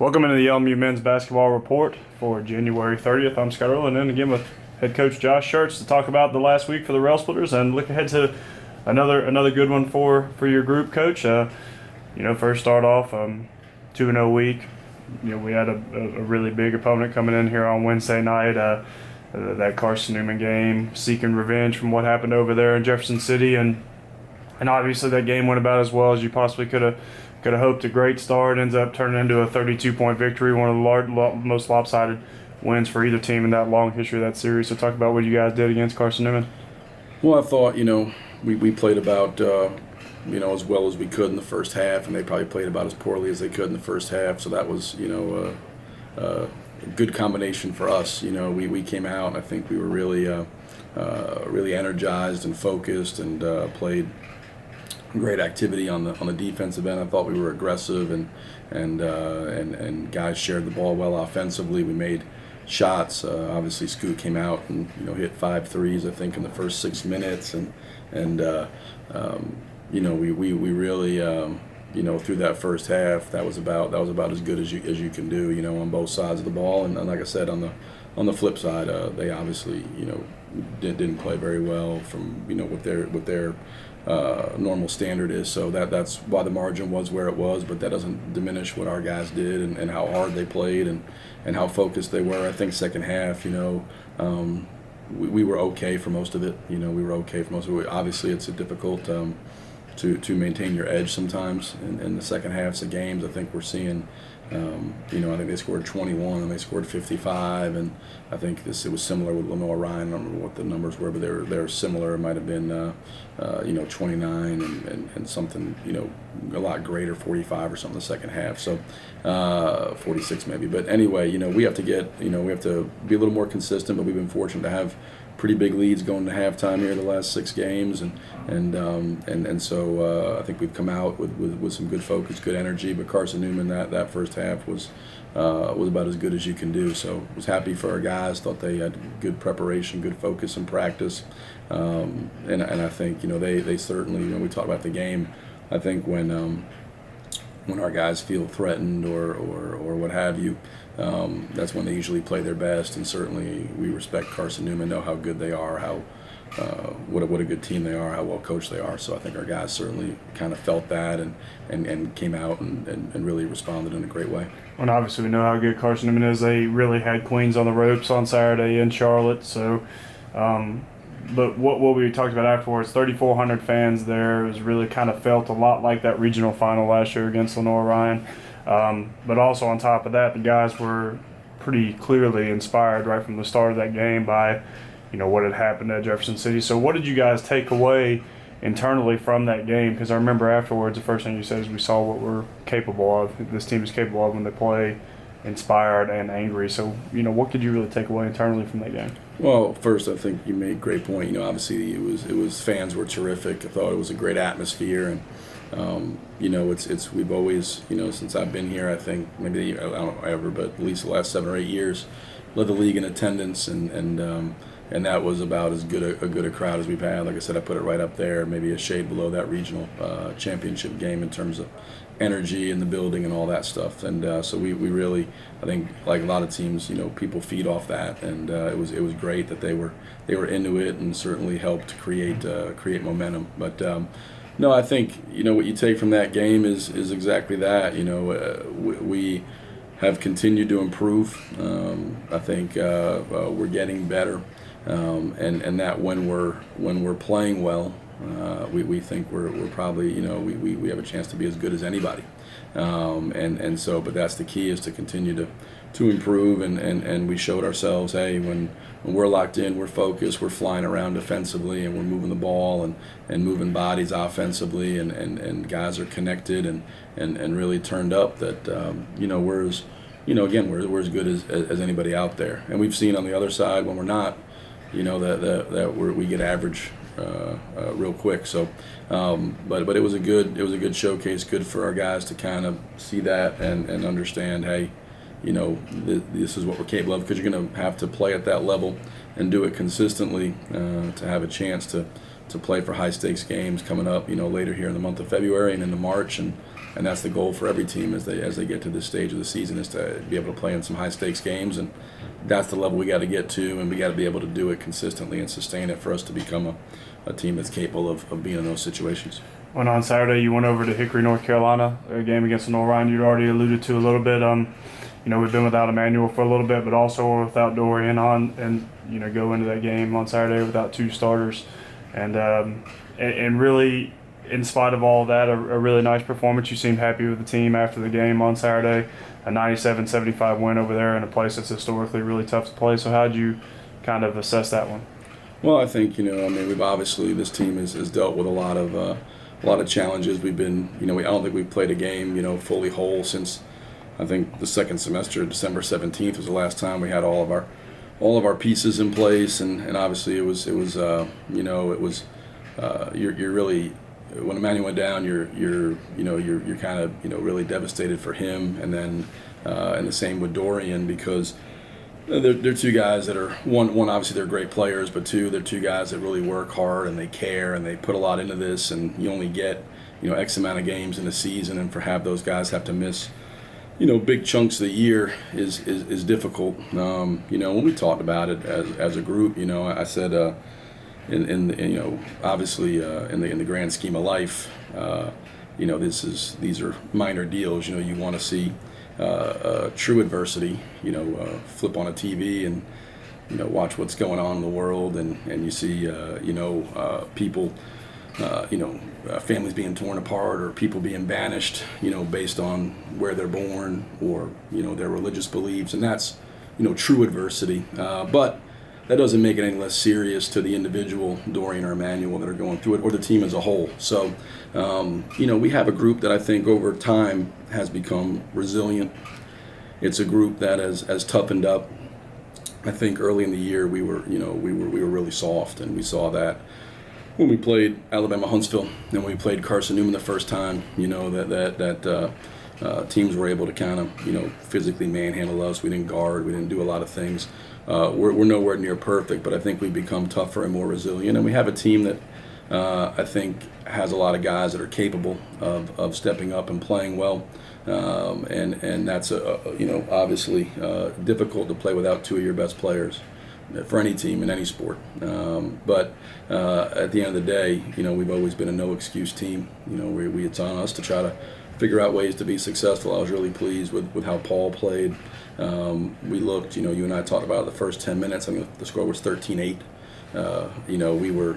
Welcome into the LMU men's basketball report for January 30th. I'm Scott Earl, and then again with head coach Josh Schertz to talk about the last week for the Rail Splitters and look ahead to another good one for your group, Coach. First start off 2-0 week. We had a really big opponent coming in here on Wednesday night. That Carson Newman game, seeking revenge from what happened over there in Jefferson City, and obviously that game went about as well as you possibly could have hoped. A great start ends up turning into a 32-point victory, one of the most lopsided wins for either team in that long history of that series. So talk about what you guys did against Carson Newman. Well, I thought, we played about, as well as we could in the first half, and they probably played about as poorly as they could in the first half. So that was, a good combination for us. We came out, and I think we were really energized and focused and played great activity on the defensive end. I thought we were aggressive and guys shared the ball well offensively. We made shots. Obviously, Scoot came out and hit 5 threes I think in the first 6 minutes, and we really through that first half that was about as good as you can do on both sides of the ball. And like I said, on the flip side, they obviously didn't play very well from what their normal standard is. So that's why the margin was where it was, but that doesn't diminish what our guys did and how hard they played and how focused they were. I think second half, we were okay for most of it. We were okay for most of it. Obviously, it's difficult to maintain your edge sometimes in the second halves of games. I think we're seeing, I think they scored 21 and they scored 55, and I think it was similar with Lenore Ryan. I don't remember what the numbers were, but they were similar. It might have been 29 and something, a lot greater, 45 or something in the second half. So 46 maybe. But anyway, we have to be a little more consistent. But we've been fortunate to have pretty big leads going to halftime here the last 6 games, and so I think we've come out with some good focus, good energy. But Carson Newman, that first half was about as good as you can do. So I was happy for our guys. Thought they had good preparation, good focus and practice, and I think they certainly, we talked about the game. I think when our guys feel threatened or what have you, that's when they usually play their best. And certainly we respect Carson Newman, know how good they are, how what a good team they are, how well coached they are. So I think our guys certainly kind of felt that and came out and really responded in a great way. And obviously we know how good Carson Newman is. They really had Queens on the ropes on Saturday in Charlotte. So, but what we talked about afterwards, 3,400 fans there. It was really kind of felt a lot like that regional final last year against Lenore Ryan. But also on top of that, the guys were pretty clearly inspired right from the start of that game by, what had happened at Jefferson City. So what did you guys take away internally from that game? Because I remember afterwards, the first thing you said is we saw what we're capable of. This team is capable of when they play inspired and angry. So, what could you really take away internally from that game? Well, first, I think you made a great point. Obviously it was fans were terrific. I thought it was a great atmosphere, and it's we've always, since I've been here, I think maybe I don't know ever, but at least the last 7 or 8 years, led the league in attendance, and that was about as good a crowd as we've had. Like I said, I put it right up there, maybe a shade below that regional championship game in terms of energy in the building and all that stuff. And so we really, I think, like a lot of teams, people feed off that, and it was great that they were into it and certainly helped create momentum. But no, I think what you take from that game is exactly that. We have continued to improve. I think we're getting better, and that when we're playing well, we think we're probably we have a chance to be as good as anybody, and so but that's the key, is to continue to improve, and we showed ourselves, hey, when we're locked in, we're focused, we're flying around defensively, and we're moving the ball and moving bodies offensively, and guys are connected and really turned up, that we're as again we're as good as anybody out there. And we've seen on the other side when we're not, that we get average real quick. So, but it was a good showcase, good for our guys to kind of see that and understand, hey, this is what we're capable of, because you're going to have to play at that level and do it consistently to have a chance to play for high stakes games coming up, later here in the month of February and into March, and and that's the goal for every team as they get to this stage of the season, is to be able to play in some high stakes games, and that's the level we got to get to, and we got to be able to do it consistently and sustain it for us to become a team that's capable of being in those situations. When on Saturday you went over to Hickory, North Carolina, a game against Lenore Ryan, you'd already alluded to a little bit. We've been without Emmanuel for a little bit, but also without Dorian and go into that game on Saturday without two starters, and really, in spite of all of that, a really nice performance. You seemed happy with the team after the game on Saturday, a 97-75 win over there in a place that's historically really tough to play. So how did you kind of assess that one? Well, I think we've obviously, this team has dealt with a lot of challenges. We've been, I don't think we've played a game, fully whole since I think the second semester. December 17th was the last time we had all of our pieces in place, and obviously it was you're really, when Emmanuel went down, you're kind of really devastated for him, and then and the same with Dorian, because they're two guys that are one obviously they're great players, but two, they're two guys that really work hard and they care and they put a lot into this, and you only get X amount of games in a season, and have those guys have to miss big chunks of the year is difficult. When we talked about it as a group, I said obviously in the grand scheme of life, these are minor deals. You want to see true adversity, flip on a TV and watch what's going on in the world, and you see people, families being torn apart, or people being banished, based on where they're born, or their religious beliefs, and that's true adversity. But that doesn't make it any less serious to the individual, Dorian or Emmanuel, that are going through it, or the team as a whole. So, we have a group that I think over time has become resilient. It's a group that has toughened up. I think early in the year we were really soft, and we saw that when we played Alabama Huntsville and we played Carson Newman the first time. Teams were able to kind of physically manhandle us. We didn't guard. We didn't do a lot of things. We're nowhere near perfect, but I think we've become tougher and more resilient, and we have a team that I think has a lot of guys that are capable of stepping up and playing well, and that's obviously difficult to play without two of your best players for any team in any sport. But at the end of the day, we've always been a no excuse team. It's on us to try to figure out ways to be successful. I was really pleased with how Paul played. We looked, you and I talked about it, the first 10 minutes. I mean, the score was 13-8.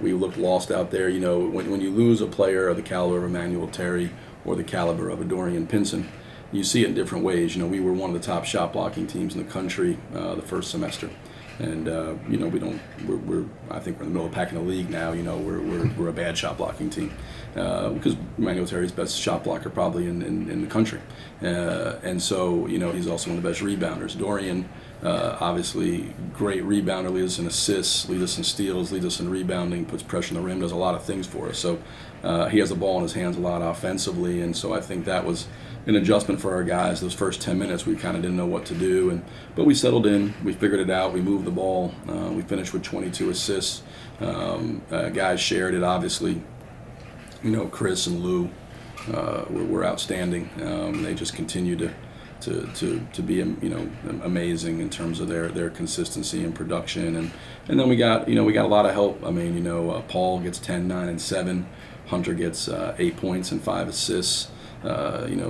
We looked lost out there. When you lose a player of the caliber of Emmanuel Terry or the caliber of a Dorian Pinson, you see it in different ways. We were one of the top shot blocking teams in the country the first semester. And I think we're in the middle of packing the league now. We're a bad shot blocking team because Emmanuel Terry's best shot blocker probably in the country, and so he's also one of the best rebounders. Dorian, obviously great rebounder, leads us in assists, leads us in steals, leads us in rebounding, puts pressure on the rim, does a lot of things for us. So he has the ball in his hands a lot offensively, and so I think that was an adjustment for our guys. Those first 10 minutes, we kind of didn't know what to do, but we settled in, we figured it out, we moved the ball, we finished with 22 assists. Guys shared it, obviously. Chris and Lou were outstanding. They just continue to be amazing in terms of their consistency and production, and then we got a lot of help. I mean, Paul gets 10, 9, and 7. Hunter gets 8 points and 5 assists.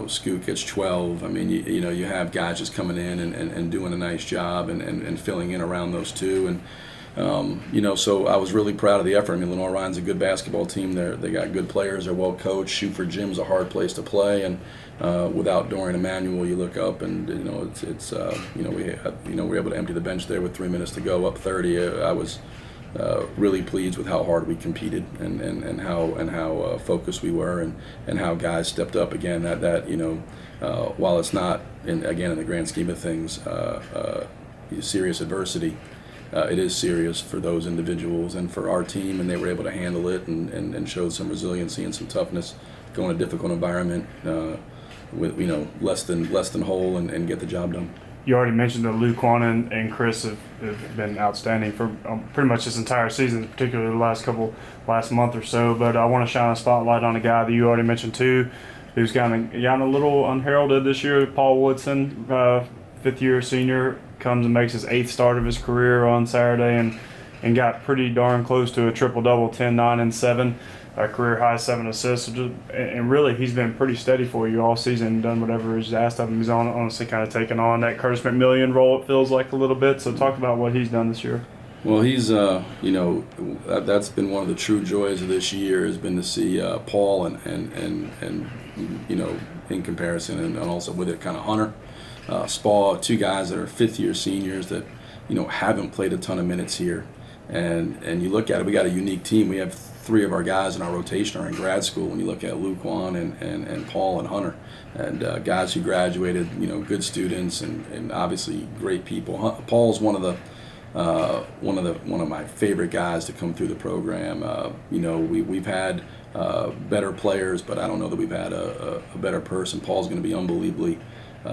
Scoot gets 12. I mean, you have guys just coming in and doing a nice job and filling in around those two. And, so I was really proud of the effort. I mean, Lenore Ryan's a good basketball team. They got good players. They're well coached. Shoot for Jim's a hard place to play. And without Dorian Emmanuel, you look up and, we were able to empty the bench there with 3 minutes to go, up 30. I was really pleased with how hard we competed and how focused we were and how guys stepped up again. While it's not in the grand scheme of things serious adversity, it is serious for those individuals and for our team, and they were able to handle it and showed some resiliency and some toughness, go in a difficult environment with less than whole and get the job done. You already mentioned that Luquan and Chris have been outstanding for pretty much this entire season, particularly the last month or so. But I want to shine a spotlight on a guy that you already mentioned too, he was kind of gotten a little unheralded this year. Paul Woodson, fifth-year senior, comes and makes his 8th start of his career on Saturday and got pretty darn close to a triple-double, 10, 9, and 7. Career high 7 assists. And really, he's been pretty steady for you all season, done whatever he's asked of him. He's honestly kind of taken on that Curtis McMillian role, it feels like, a little bit. So talk about what he's done this year. Well, he's, that's been one of the true joys of this year, has been to see Paul and in comparison, and also with it kind of Hunter, Spa, 2 guys that are 5th-year seniors that, haven't played a ton of minutes here. And you look at it, we got a unique team. We have 3 of our guys in our rotation are in grad school. When you look at Luquan and Paul and Hunter, and guys who graduated, good students and obviously great people. Paul's one of my favorite guys to come through the program. We've had better players, but I don't know that we've had a better person. Paul's going to be unbelievably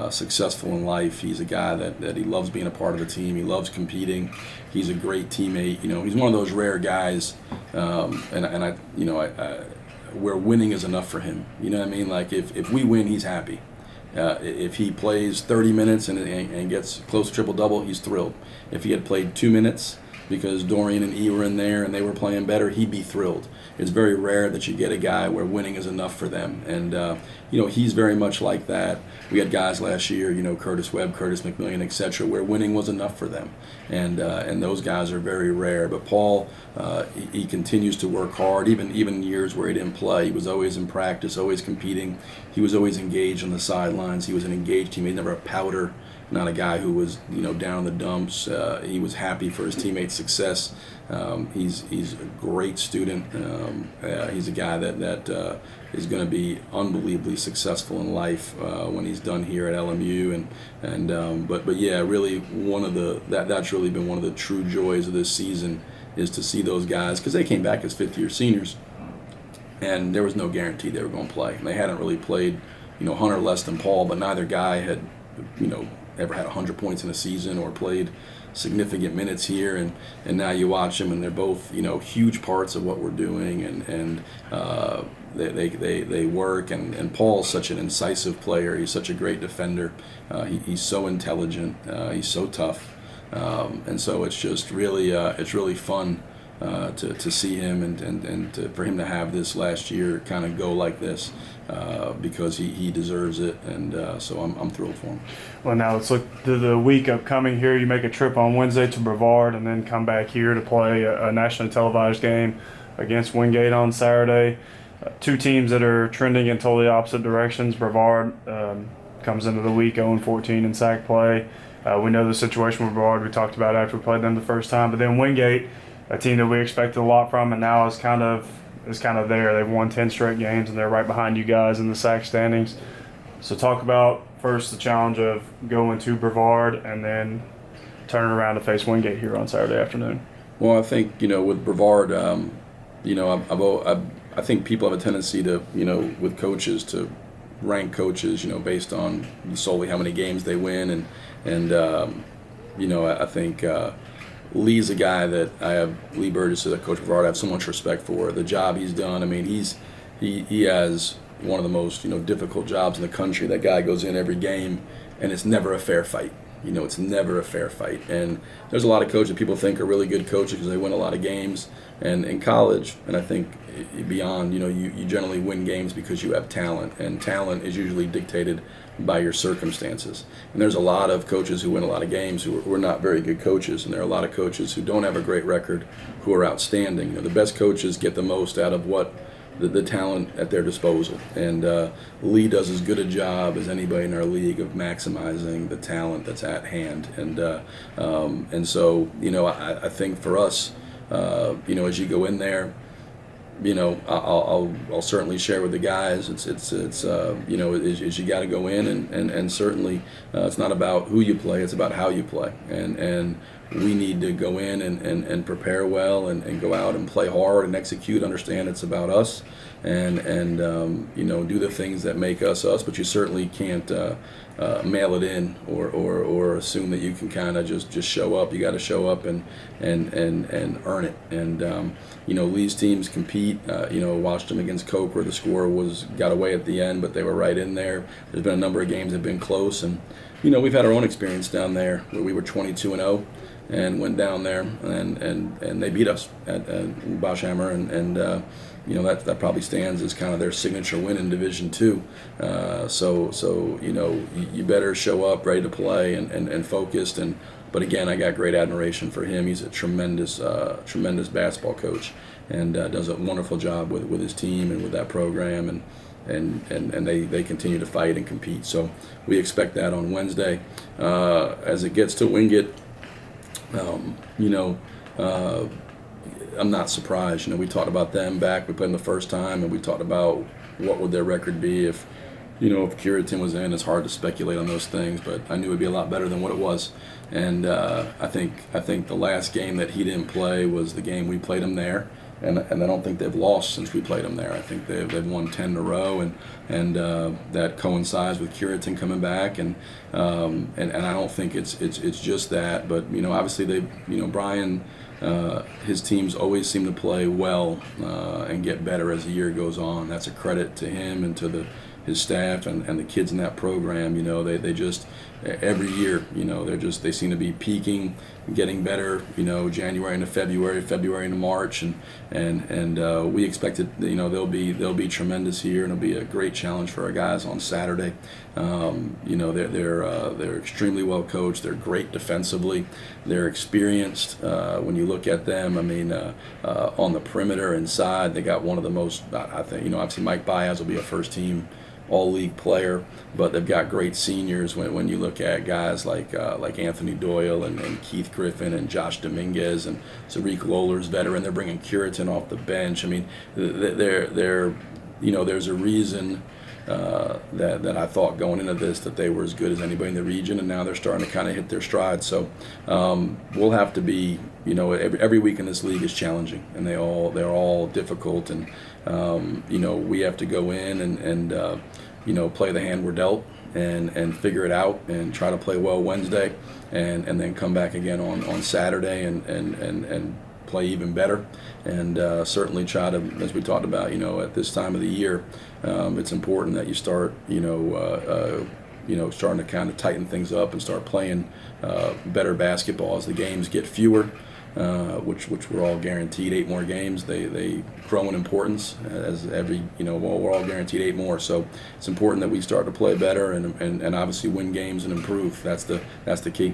successful in life. He's a guy that he loves being a part of the team. He loves competing. He's a great teammate. He's one of those rare guys, where winning is enough for him. You know what I mean? Like if we win, he's happy. If he plays 30 minutes and gets close to triple-double, he's thrilled. If he had played 2 minutes because Dorian and E were in there and they were playing better, he'd be thrilled. It's very rare that you get a guy where winning is enough for them. And, he's very much like that. We had guys last year, Curtis Webb, Curtis McMillian, etc., where winning was enough for them. And those guys are very rare. But Paul, he continues to work hard, even years where he didn't play. He was always in practice, always competing. He was always engaged on the sidelines. He was an engaged teammate, never a pouter. Not a guy who was, down in the dumps. He was happy for his teammates' success. He's a great student. He's a guy that is going to be unbelievably successful in life when he's done here at LMU. But yeah, really that's really been one of the true joys of this season, is to see those guys, because they came back as 5th-year seniors, and there was no guarantee they were going to play. And they hadn't really played, Hunter less than Paul, but neither guy had, ever had 100 points in a season or played significant minutes here, and now you watch them and they're both huge parts of what we're doing, and they work, and Paul's such an incisive player. He's such a great defender. He's so intelligent. He's so tough, and so it's just really fun to see him and for him to have this last year kind of go like this, because he deserves it, and so I'm thrilled for him. Well, now let's look to the week upcoming here. You make a trip on Wednesday to Brevard and then come back here to play a nationally televised game against Wingate on Saturday. 2 teams that are trending in totally opposite directions. Brevard comes into the week 0-14 in sack play. We know the situation with Brevard we talked about after we played them the first time, but then Wingate, a team that we expected a lot from, and now is kind of there. They've won 10 straight games, and they're right behind you guys in the sack standings. So talk about first the challenge of going to Brevard and then turning around to face Wingate here on Saturday afternoon. Well, I think with Brevard, I think people have a tendency to with coaches to rank coaches based on solely how many games they win, and I think. Lee's a guy that Lee Burgess, as a coach of Brevard, I have so much respect for. The job he's done, I mean, he has one of the most difficult jobs in the country. That guy goes in every game, and it's never a fair fight. It's never a fair fight. And there's a lot of coaches that people think are really good coaches because they win a lot of games. And in college, and I think beyond, you generally win games because you have talent, and talent is usually dictated by your circumstances. And there's a lot of coaches who win a lot of games who are not very good coaches, and there are a lot of coaches who don't have a great record who are outstanding. The best coaches get the most out of what the talent at their disposal, and Lee does as good a job as anybody in our league of maximizing the talent that's at hand. And so I think for us, as you go in there, I'll certainly share with the guys. It's you got to go in, and certainly it's not about who you play, it's about how you play, and we need to go in and prepare well, and go out and play hard and execute. Understand it's about us, and do the things that make us us. But you certainly can't mail it in or assume that you can kind of just show up. You got to show up and earn it. And Lee's teams compete. Watched them against Coke where the score got away at the end, but they were right in there. There's been a number of games that have been close, and we've had our own experience down there where we were 22-0 and went down there and they beat us at Boschhammer, and that probably stands as kind of their signature win in Division Two. So you better show up ready to play and focused. But again, I got great admiration for him. He's a tremendous basketball coach, and does a wonderful job with his team and with that program, and they continue to fight and compete. So we expect that on Wednesday. As it gets to Wingate, I'm not surprised. We talked about them back. We played them the first time, and we talked about what would their record be if Curitin was in. It's hard to speculate on those things, but I knew it would be a lot better than what it was. And I think the last game that he didn't play was the game we played him there. And I don't think they've lost since we played them there. I think they've won 10 in a row, and that coincides with Curitin coming back, and I don't think it's just that, but obviously Brian, his teams always seem to play well and get better as the year goes on. That's a credit to him and to his staff and the kids in that program. They just every year, they seem to be peaking, getting better. January into February into March, and we expect it. They'll be tremendous here, and it'll be a great challenge for our guys on Saturday. They're extremely well coached. They're great defensively. They're experienced. When you look at them, on the perimeter inside, they got one of the most. I think obviously Mike Baez will be a first team all-league player, but they've got great seniors when you look at guys like Anthony Doyle and Keith Griffin and Josh Dominguez and Tariq Loller's veteran. They're bringing Curitin off the bench. There's a reason that I thought going into this that they were as good as anybody in the region, and now they're starting to kind of hit their stride. So we'll have to be, every week in this league is challenging, and they're all difficult, and we have to go in and play the hand we're dealt and figure it out and try to play well Wednesday, and then come back again on Saturday and play even better, and certainly try to, as we talked about, at this time of the year, it's important that you start, starting to kind of tighten things up and start playing better basketball as the games get fewer, which we're all guaranteed 8 more games. They grow in importance as every, we're all guaranteed 8 more. So it's important that we start to play better and obviously win games and improve. That's the key.